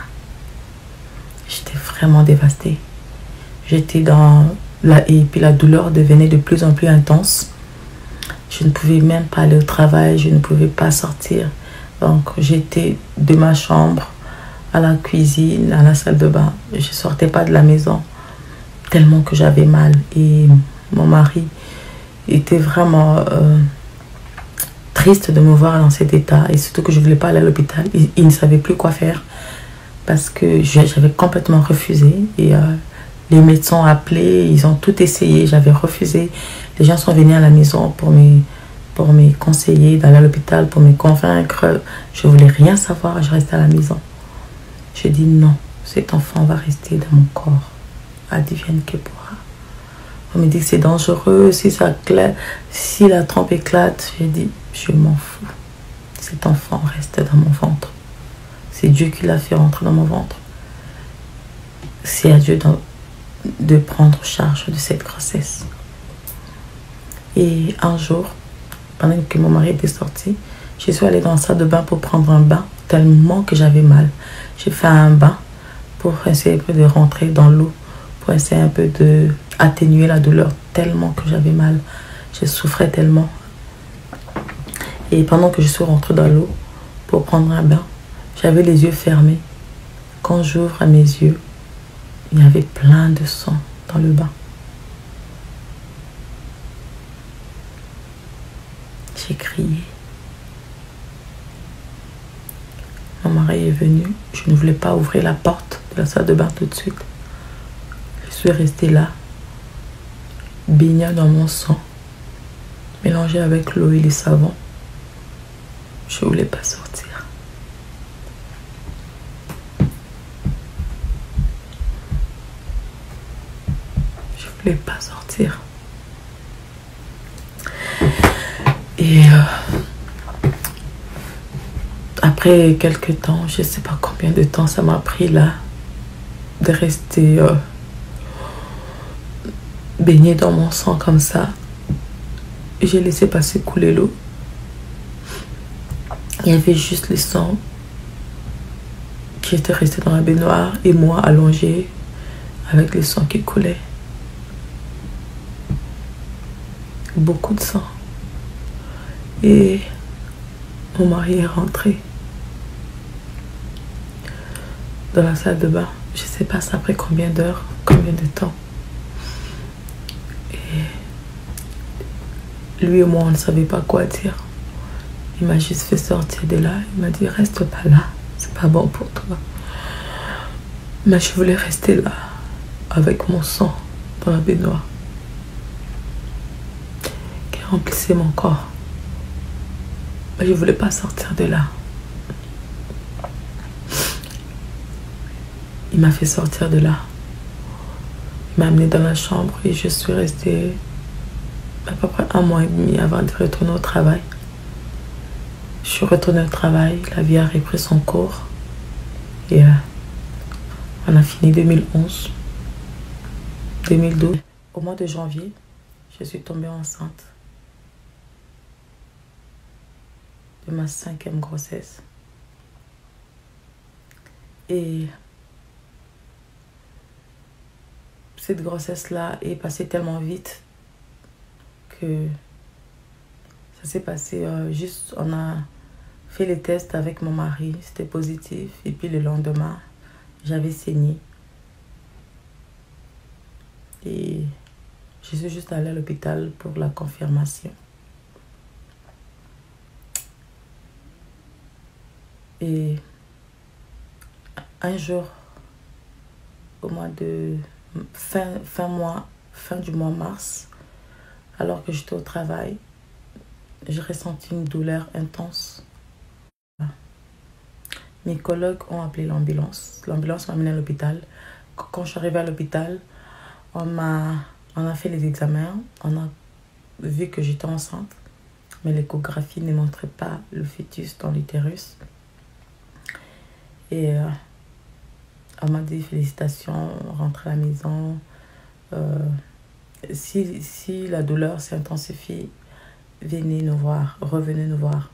J'étais vraiment dévastée. J'étais et puis la douleur devenait de plus en plus intense. Je ne pouvais même pas aller au travail, je ne pouvais pas sortir. Donc j'étais de ma chambre à la cuisine, à la salle de bain. Je ne sortais pas de la maison tellement que j'avais mal. Et mon mari était vraiment triste de me voir dans cet état. Et surtout que je ne voulais pas aller à l'hôpital. Il ne savait plus quoi faire parce que j'avais complètement refusé. Et les médecins ont appelé, ils ont tout essayé, j'avais refusé. Les gens sont venus à la maison pour me conseiller d'aller à l'hôpital, pour me convaincre. Je ne voulais rien savoir, je restais à la maison. J'ai dit non, cet enfant va rester dans mon corps. Advienne que pourra. On me dit que c'est dangereux, si la trompe éclate. J'ai dit, je m'en fous. Cet enfant reste dans mon ventre. C'est Dieu qui l'a fait rentrer dans mon ventre. C'est à Dieu de prendre charge de cette grossesse. Et un jour, pendant que mon mari était sorti, je suis allée dans la salle de bain pour prendre un bain, tellement que j'avais mal. J'ai fait un bain pour essayer un peu de rentrer dans l'eau, pour essayer un peu d'atténuer la douleur, tellement que j'avais mal. Je souffrais tellement. Et pendant que je suis rentrée dans l'eau pour prendre un bain, j'avais les yeux fermés. Quand j'ouvre mes yeux, il y avait plein de sang dans le bain. J'ai crié. Mon mari est venu. Je ne voulais pas ouvrir la porte de la salle de bain tout de suite. Je suis restée là, baignant dans mon sang, mélangée avec l'eau et les savons. Je ne voulais pas sortir. Je ne voulais pas sortir. Et après quelques temps, je ne sais pas combien de temps ça m'a pris là, de rester baignée dans mon sang comme ça. J'ai laissé passer couler l'eau. Il y avait juste le sang qui était resté dans la baignoire et moi allongée avec le sang qui coulait. Beaucoup de sang. Et mon mari est rentré dans la salle de bain. je sais pas ça après combien d'heures, combien de temps. Et lui et moi, on ne savait pas quoi dire. Il m'a juste fait sortir de là. Il m'a dit, reste pas là, c'est pas bon pour toi. Mais je voulais rester là, avec mon sang dans la baignoire qui remplissait mon corps. Mais je voulais pas sortir de là. Il m'a fait sortir de là. Il m'a amené dans la chambre et je suis restée à peu près 1 mois et demi avant de retourner au travail. Je suis retournée au travail, la vie a repris son cours et on a fini 2011, 2012. Au mois de janvier, je suis tombée enceinte de ma 5e grossesse. Et cette grossesse-là est passée tellement vite que ça s'est passé juste, on a fait les tests avec mon mari, c'était positif. Et puis le lendemain, j'avais saigné. Et je suis juste allée à l'hôpital pour la confirmation. Et un jour, au mois de fin du mois mars, alors que j'étais au travail, j'ai ressenti une douleur intense. Mes collègues ont appelé l'ambulance. L'ambulance m'a amenée à l'hôpital. Quand je suis arrivée à l'hôpital, on a fait les examens. On a vu que j'étais enceinte. Mais l'échographie ne montrait pas le fœtus dans l'utérus. Et on m'a dit félicitations, rentrez à la maison. Si la douleur s'intensifie, venez nous voir, revenez nous voir.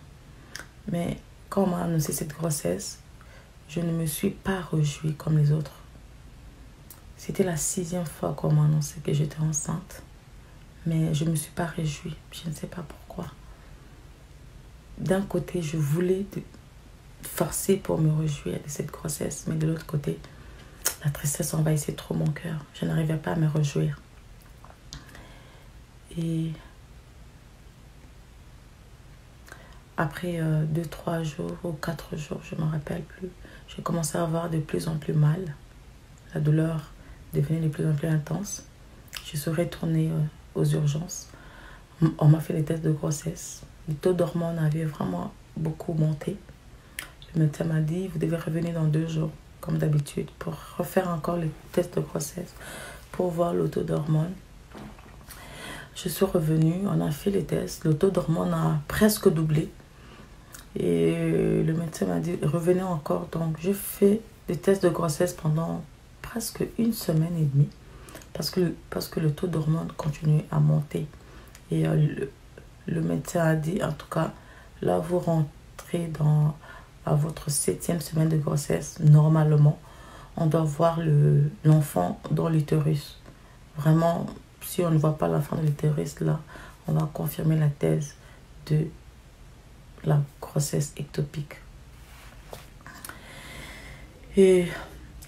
Mais quand on m'a annoncé cette grossesse, je ne me suis pas réjouie comme les autres. C'était la 6e fois qu'on m'a annoncé que j'étais enceinte. Mais je ne me suis pas réjouie. Je ne sais pas pourquoi. D'un côté, je voulais forcer pour me réjouir de cette grossesse. Mais de l'autre côté, la tristesse envahissait trop mon cœur. Je n'arrivais pas à me réjouir. Et après 2-3 jours ou 4 jours, je ne me rappelle plus, j'ai commencé à avoir de plus en plus mal. La douleur devenait de plus en plus intense. Je suis retournée aux urgences. On m'a fait les tests de grossesse. Le taux d'hormones avait vraiment beaucoup monté. Le médecin m'a dit, vous devez revenir dans 2 jours, comme d'habitude, pour refaire encore les tests de grossesse, pour voir le taux d'hormones. Je suis revenue, on a fait les tests. Le taux d'hormones a presque doublé. Et le médecin m'a dit, revenez encore. Donc, j'ai fait des tests de grossesse pendant presque 1 semaine et demie. Parce que le taux d'hormones continuait à monter. Et le médecin a dit, en tout cas, là, vous rentrez à votre 7e semaine de grossesse. Normalement, on doit voir l'enfant dans l'utérus. Vraiment, si on ne voit pas l'enfant dans l'utérus, là, on va confirmer la thèse de la grossesse ectopique. Et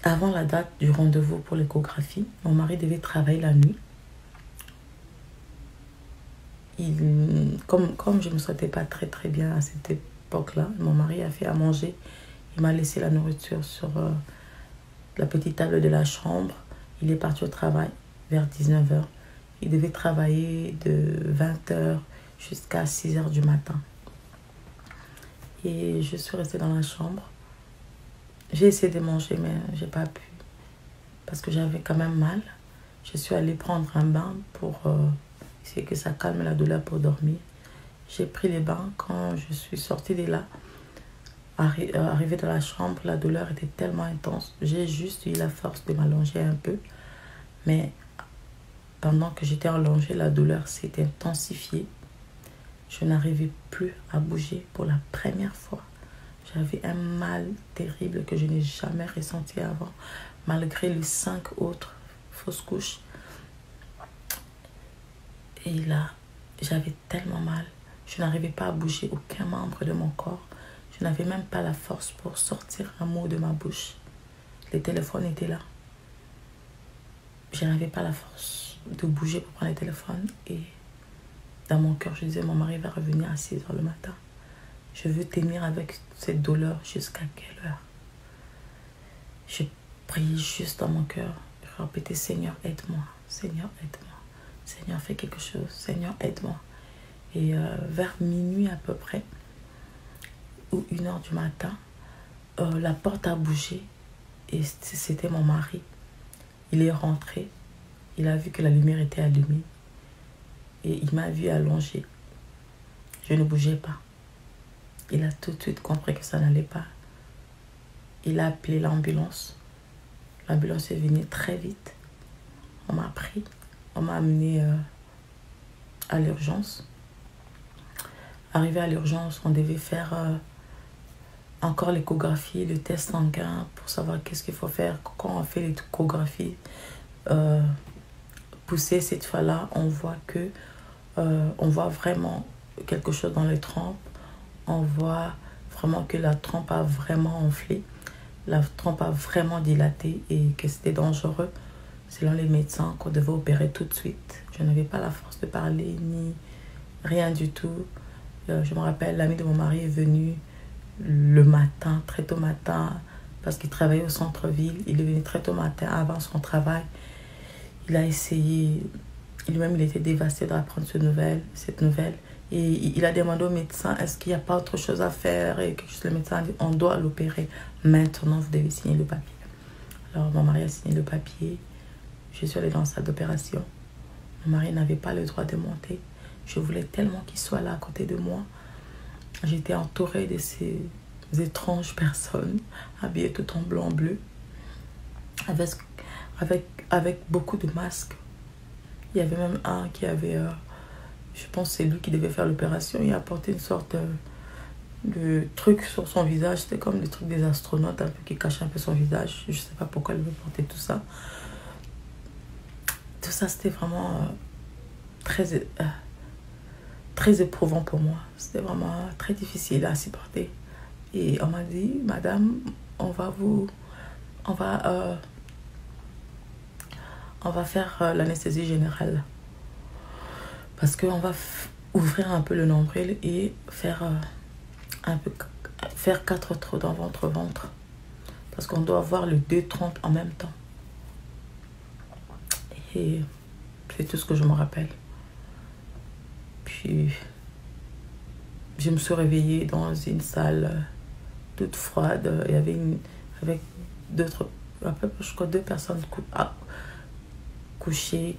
avant la date du rendez-vous pour l'échographie, mon mari devait travailler la nuit. Comme je ne me sentais pas très bien à cette époque-là, mon mari a fait à manger. Il m'a laissé la nourriture sur la petite table de la chambre. Il est parti au travail vers 19h. Il devait travailler de 20h jusqu'à 6h du matin. Et je suis restée dans la chambre. J'ai essayé de manger, mais j'ai pas pu. Parce que j'avais quand même mal. Je suis allée prendre un bain pour essayer que ça calme la douleur pour dormir. J'ai pris les bains. Quand je suis sortie de là, arrivée dans la chambre, la douleur était tellement intense. J'ai juste eu la force de m'allonger un peu. Mais pendant que j'étais allongée, la douleur s'est intensifiée. Je n'arrivais plus à bouger pour la première fois. J'avais un mal terrible que je n'ai jamais ressenti avant, malgré les 5 autres fausses couches. Et là, j'avais tellement mal. Je n'arrivais pas à bouger aucun membre de mon corps. Je n'avais même pas la force pour sortir un mot de ma bouche. les téléphones étaient là. Je n'avais pas la force de bouger pour prendre les téléphones. Et dans mon cœur, je disais, mon mari va revenir à 6 h le matin. Je veux tenir avec cette douleur jusqu'à quelle heure? Je priais juste dans mon cœur. Je répétais, Seigneur, aide-moi. Seigneur, aide-moi. Seigneur, fais quelque chose. Seigneur, aide-moi. Et vers minuit à peu près, ou 1 h du matin, la porte a bougé. Et c'était mon mari. Il est rentré. Il a vu que la lumière était allumée. Et il m'a vu allongée. Je ne bougeais pas. Il a tout de suite compris que ça n'allait pas. Il a appelé l'ambulance. L'ambulance est venue très vite. On m'a pris. On m'a amené à l'urgence. Arrivé à l'urgence, on devait faire encore l'échographie, le test sanguin pour savoir qu'est-ce qu'il faut faire. Quand on fait l'échographie poussée, cette fois-là, on voit que on voit vraiment quelque chose dans les trompes. On voit vraiment que la trompe a vraiment enflé. La trompe a vraiment dilaté et que c'était dangereux. Selon les médecins, qu'on devait opérer tout de suite. Je n'avais pas la force de parler ni rien du tout. Je me rappelle, l'ami de mon mari est venu le matin, très tôt matin, parce qu'il travaillait au centre-ville. Il est venu très tôt matin avant son travail. Il a essayé, lui-même il était dévasté d'apprendre cette nouvelle. Et il a demandé au médecin, est-ce qu'il n'y a pas autre chose à faire? Et le médecin a dit, on doit l'opérer. Maintenant, vous devez signer le papier. Alors, mon mari a signé le papier. Je suis allée dans la salle d'opération. Mon mari n'avait pas le droit de monter. Je voulais tellement qu'il soit là à côté de moi. J'étais entourée de ces étranges personnes, habillées tout en blanc-bleu, avec beaucoup de masques. Il y avait même un qui avait, je pense que c'est lui qui devait faire l'opération. Il a porté une sorte de truc sur son visage. C'était comme des trucs des astronautes, un peu qui cachaient un peu son visage. Je ne sais pas pourquoi il veut porter tout ça. Tout ça, c'était vraiment très éprouvant pour moi. C'était vraiment très difficile à supporter. Et on m'a dit, madame, on va faire l'anesthésie générale. Parce qu'on va ouvrir un peu le nombril et faire 4 trous dans votre ventre. Parce qu'on doit avoir les 2 trompes en même temps. Et c'est tout ce que je me rappelle. Puis, je me suis réveillée dans une salle toute froide. Il y avait avec je crois 2 personnes couchées.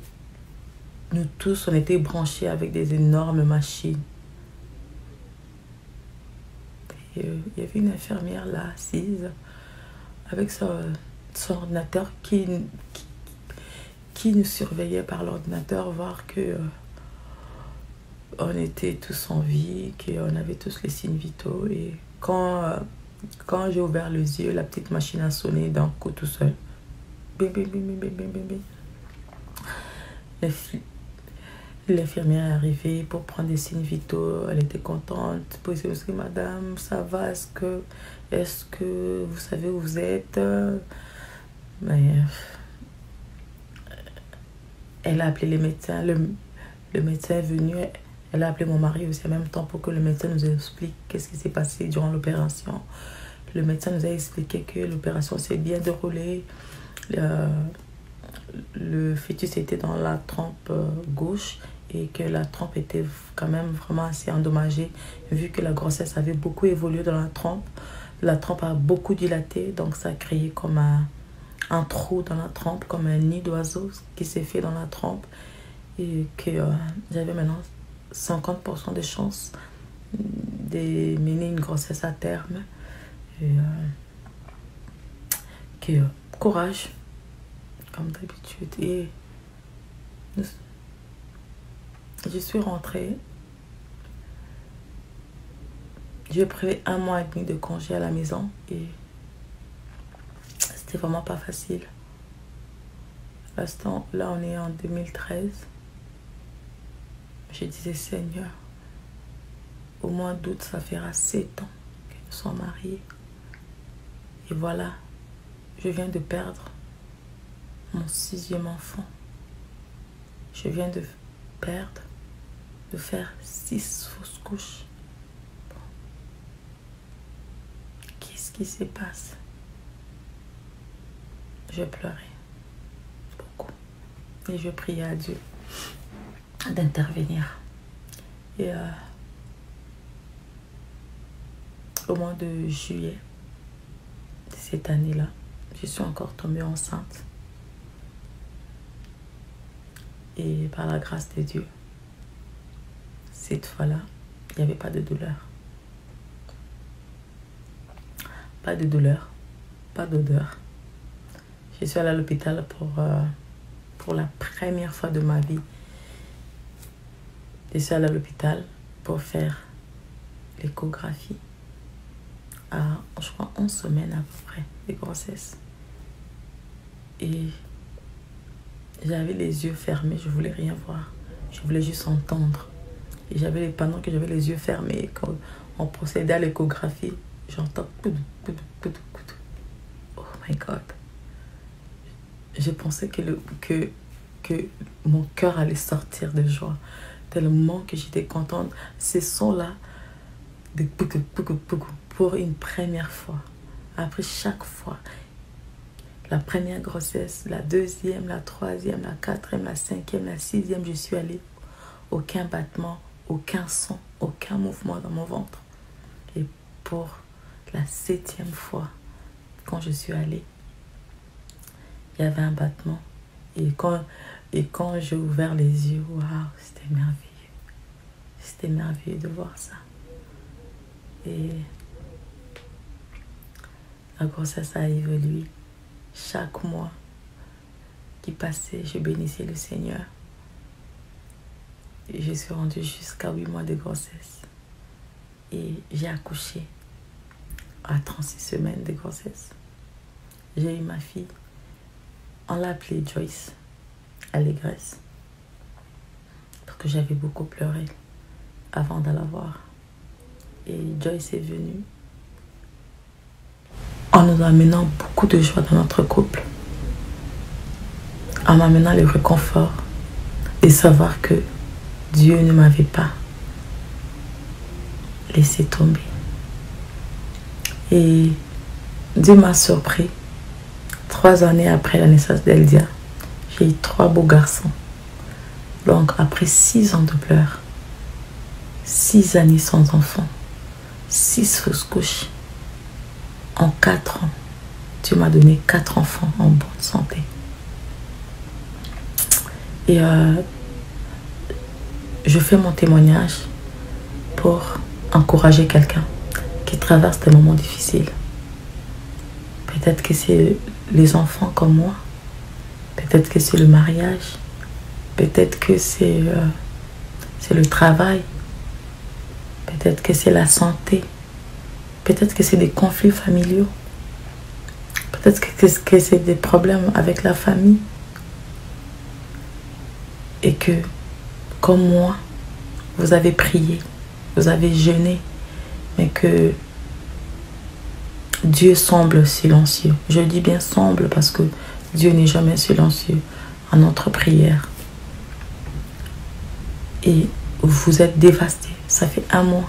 Nous tous, on était branchés avec des énormes machines. Et, il y avait une infirmière là, assise, avec son ordinateur qui nous surveillait par l'ordinateur, voir que on était tous en vie, qu'on avait tous les signes vitaux. Et quand j'ai ouvert les yeux, la petite machine a sonné d'un coup tout seul. Bim, bim, bim, bim, bim, bim, bim. L'infirmière est arrivée pour prendre des signes vitaux. Elle était contente. Pour essayer de dire, madame, ça va? Est-ce que vous savez où vous êtes? Mais elle a appelé les médecins. Le médecin est venu. Elle a appelé mon mari aussi en même temps pour que le médecin nous explique qu'est-ce qui s'est passé durant l'opération. Le médecin nous a expliqué que l'opération s'est bien déroulée. Le fœtus était dans la trompe gauche et que la trompe était quand même vraiment assez endommagée vu que la grossesse avait beaucoup évolué dans la trompe. La trompe a beaucoup dilaté, donc ça a créé comme un trou dans la trompe, comme un nid d'oiseau qui s'est fait dans la trompe et que j'avais maintenant 50% de chances de mener une grossesse à terme. Et courage, comme d'habitude. Et je suis rentrée. J'ai pris 1 mois et demi de congé à la maison et c'était vraiment pas facile. Là, on est en 2013. Je disais, Seigneur, au mois d'août, ça fera 7 ans que nous sommes mariés. Et voilà, je viens de perdre mon 6e enfant. Je viens de faire 6 fausses couches. Bon. Qu'est-ce qui se passe? Je pleurais beaucoup. Et je priais à Dieu d'intervenir. Et au mois de juillet de cette année-là, je suis encore tombée enceinte. Et par la grâce de Dieu, cette fois-là, il n'y avait pas de douleur. Pas de douleur, pas d'odeur. Je suis allée à l'hôpital pour la première fois de ma vie. Je suis allée à l'hôpital pour faire l'échographie à, je crois, 11 semaines à peu près de grossesse. Et j'avais les yeux fermés, je voulais rien voir. Je voulais juste entendre. Et j'avais les panneaux que j'avais les yeux fermés. Quand on procédait à l'échographie, j'entends poudou, poudou, poudou, poudou. Oh my God. Je pensais que mon cœur allait sortir de joie. Tellement que j'étais contente. Ces sons-là, de poudou, poudou, poudou, pour une première fois. Après chaque fois. La première grossesse, la deuxième, la troisième, la quatrième, la cinquième, la sixième, je suis allée. Aucun battement, aucun son, aucun mouvement dans mon ventre. Et pour la 7e fois, quand je suis allée, il y avait un battement. Et quand j'ai ouvert les yeux, waouh, c'était merveilleux. C'était merveilleux de voir ça. Et la grossesse a évolué. Chaque mois qui passait, je bénissais le Seigneur. Et je suis rendue jusqu'à 8 mois de grossesse. Et j'ai accouché à 36 semaines de grossesse. J'ai eu ma fille. On l'a appelée Joyce, allégresse. Parce que j'avais beaucoup pleuré avant de la voir. Et Joyce est venue en nous amenant beaucoup de joie dans notre couple. En m'amenant le réconfort et savoir que Dieu ne m'avait pas laissé tomber. Et Dieu m'a surpris. 3 années après la naissance d'Eldia, j'ai eu 3 beaux garçons. Donc après 6 ans de pleurs, 6 années sans enfant, 6 fausses couches, en 4 ans, tu m'as donné 4 enfants en bonne santé. Et je fais mon témoignage pour encourager quelqu'un qui traverse des moments difficiles. Peut-être que c'est les enfants comme moi. Peut-être que c'est le mariage. Peut-être que c'est le travail. Peut-être que c'est la santé. Peut-être que c'est des conflits familiaux. Peut-être que c'est des problèmes avec la famille. Et que, comme moi, vous avez prié, vous avez jeûné, mais que Dieu semble silencieux. Je dis bien semble parce que Dieu n'est jamais silencieux en notre prière. Et vous êtes dévastés. Ça fait 1 mois,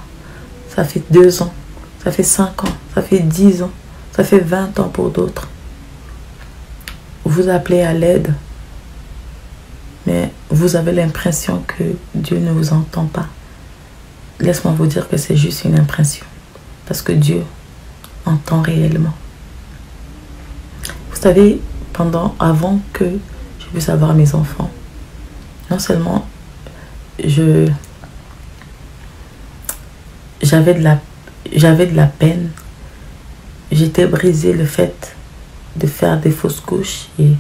ça fait 2 ans, ça fait 5 ans, ça fait 10 ans, ça fait 20 ans pour d'autres. Vous appelez à l'aide, mais vous avez l'impression que Dieu ne vous entend pas. Laisse-moi vous dire que c'est juste une impression. Parce que Dieu entend réellement. Vous savez, avant que je puisse avoir mes enfants, non seulement j'avais de la peine, j'étais brisée le fait de faire des fausses couches et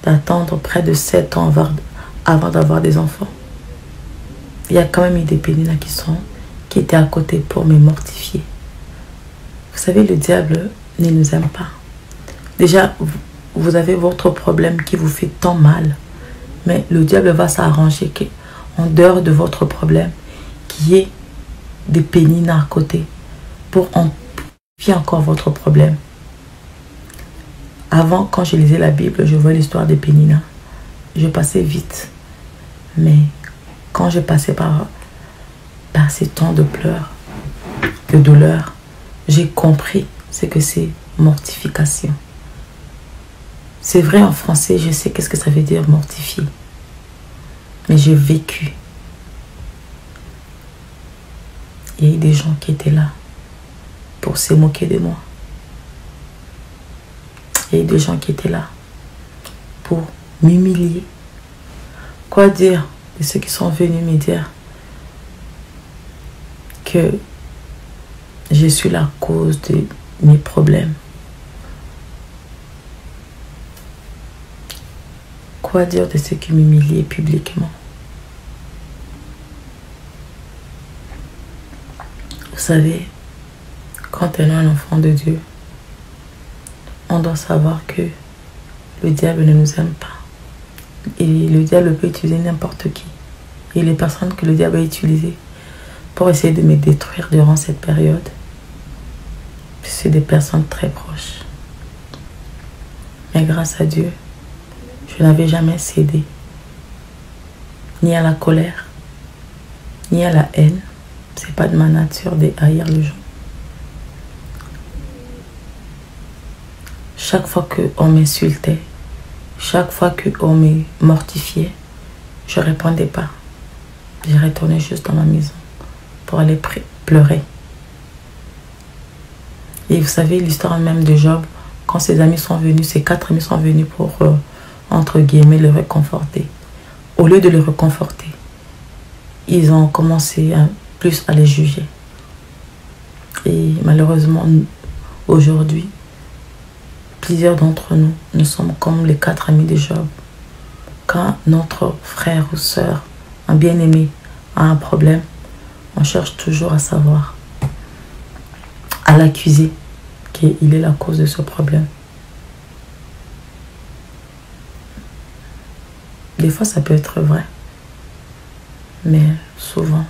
d'attendre près de 7 ans avant d'avoir des enfants. Il y a quand même eu des pénines qui étaient à côté pour me mortifier. Vous savez, le diable ne nous aime pas. Déjà, vous avez votre problème qui vous fait tant mal. Mais le diable va s'arranger en dehors de votre problème, qu'il y ait des pénines à côté pour amplifier encore votre problème. Avant, quand je lisais la Bible, je voyais l'histoire de Pénina. Je passais vite. Mais quand je passais par ces temps de pleurs, de douleur, j'ai compris ce que c'est mortification. C'est vrai, en français, je sais qu'est-ce que ça veut dire mortifier. Mais j'ai vécu. Il y a eu des gens qui étaient là pour se moquer de moi. Il y a eu des gens qui étaient là pour m'humilier. Quoi dire de ceux qui sont venus me dire que je suis la cause de mes problèmes. Quoi dire de ceux qui m'humiliaient publiquement? Vous savez, quand on est un enfant de Dieu, on doit savoir que le diable ne nous aime pas. Et le diable peut utiliser n'importe qui. Et les personnes que le diable a utilisées pour essayer de me détruire durant cette période, c'est des personnes très proches. Mais grâce à Dieu, je n'avais jamais cédé ni à la colère, ni à la haine. C'est pas de ma nature de haïr les gens. Chaque fois qu'on m'insultait, chaque fois qu'on me mortifiait, je ne répondais pas. Je retournais juste dans ma maison pour aller pleurer. Et vous savez l'histoire même de Job, quand ses amis sont venus, ses 4 amis sont venus pour, entre guillemets, le réconforter. Au lieu de le réconforter, ils ont commencé plus à les juger. Et malheureusement, aujourd'hui, plusieurs d'entre nous, nous sommes comme les 4 amis de Job. Quand notre frère ou sœur, un bien-aimé, a un problème, on cherche toujours à savoir, à l'accuser qu'il est la cause de ce problème. Des fois, ça peut être vrai, mais souvent,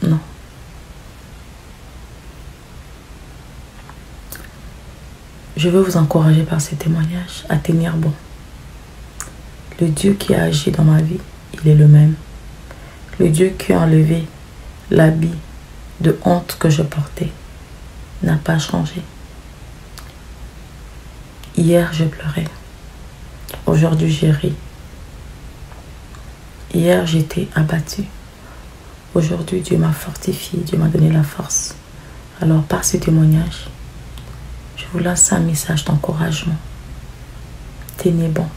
non. Je veux vous encourager par ces témoignages à tenir bon. Le Dieu qui a agi dans ma vie, il est le même. Le Dieu qui a enlevé l'habit de honte que je portais n'a pas changé. Hier, je pleurais. Aujourd'hui, j'ai ri. Hier, j'étais abattue. Aujourd'hui, Dieu m'a fortifié, Dieu m'a donné la force. Alors, par ce témoignage, je vous lance un message d'encouragement. Tenez bon.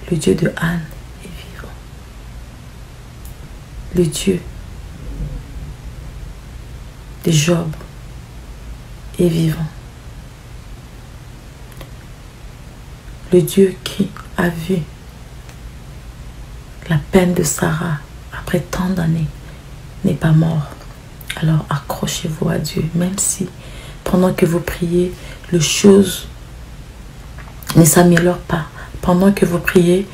Le Dieu de Anne est vivant. Le Dieu de Job est vivant. Le Dieu qui a vu la peine de Sarah après tant d'années n'est pas mort. Alors accrochez-vous à Dieu, même si pendant que vous priez, les choses ne s'améliorent pas. Pendant que vous priez,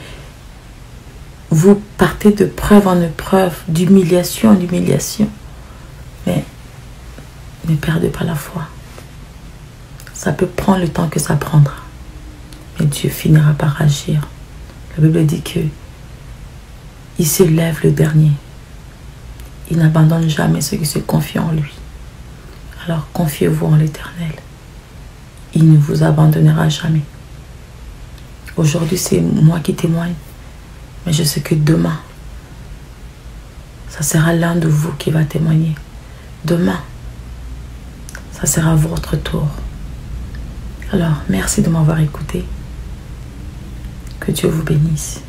vous partez de preuve en épreuve, d'humiliation en humiliation. Mais ne perdez pas la foi. Ça peut prendre le temps que ça prendra. Mais Dieu finira par agir. La Bible dit que il se lève le dernier. Il n'abandonne jamais ceux qui se confient en lui. Alors confiez-vous en l'Éternel. Il ne vous abandonnera jamais. Aujourd'hui, c'est moi qui témoigne. Mais je sais que demain, ça sera l'un de vous qui va témoigner. Demain, ça sera votre tour. Alors, merci de m'avoir écouté. Que Dieu vous bénisse.